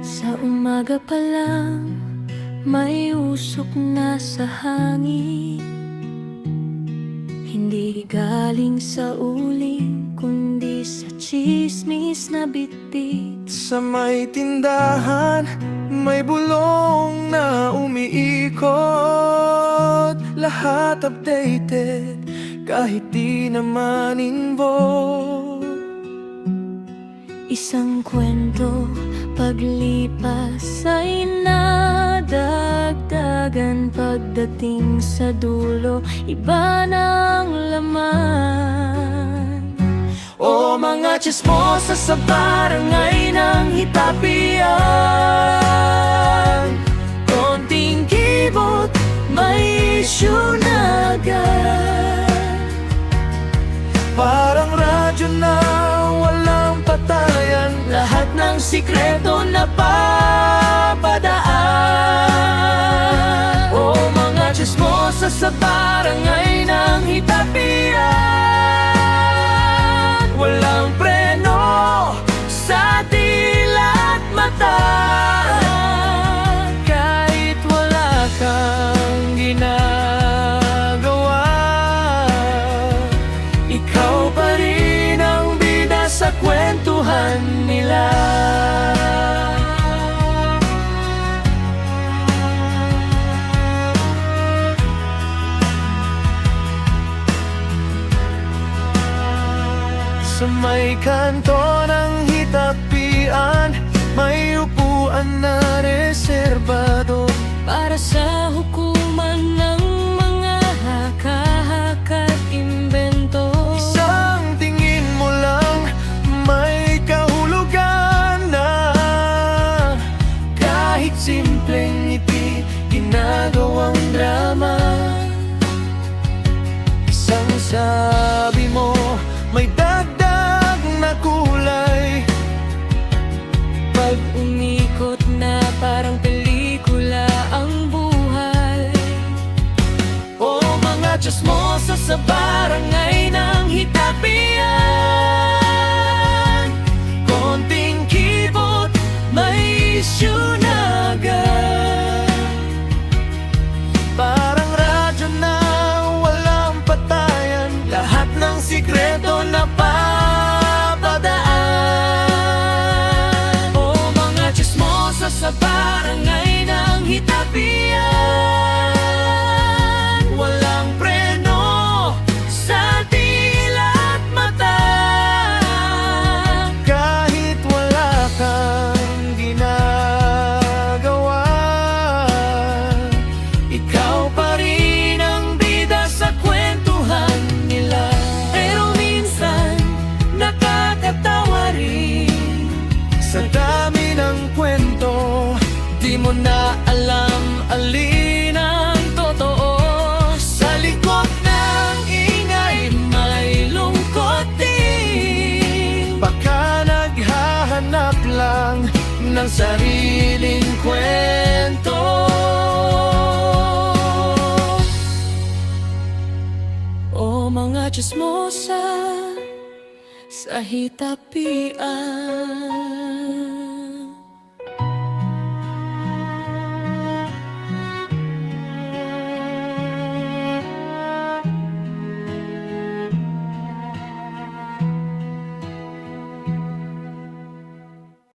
Sa umaga pa lang, may usok na sa hangin. Hindi galing sa uling, kundi sa tsismis na bitbit. Sa may tindahan, may bulong na umiikot. Lahat updated, kahit di naman involved. Isang kwento, paglipas ay nadagdagan. Pagdating sa dulo, iba ng laman. O mga tsismosa sa barangay ng hitapian, Konting kibot, may issue na agad. parang radyo na walang patayan. Lahat ng sikreto na papadaan. O mga tsismosa sa barangay ng hitapian, walang preno sa dila at mata. Kahit wala kang ginagawa, ikaw pa rin ang bida sa kwentuhan nila. Sa may kanto ng hitapian, may upuan na reserbado Para sa hukuman ng mga haka-haka't imbento. Isang tingin mo lang, may kahulugan na. Kahit simpleng ngiti, ginagawang drama. Isang sabi mo, may dagdag na kulay. Pag umikot na parang pelikula ang buhay. O mga tsismosa sa barangay ng hitapian, konting kibot, may issue na agad. Parang radyo na walang patayan. Lahat ng sikreto na papadaan. O mga tsismosa sa barangay ng hitapian, walang preno sa dila at mata. Kahit wala kang ginagawa, ikaw pa rin ang bida sa kwentuhan nila. Pero minsan, nakakatawa rin. Sa dami ng kwento, di mo na alam alin ang totoo. Sa likod ng ingay, may lungkot din. Baka naghahanap lang ng sariling kwento. O mga tsismosa sa hitapian.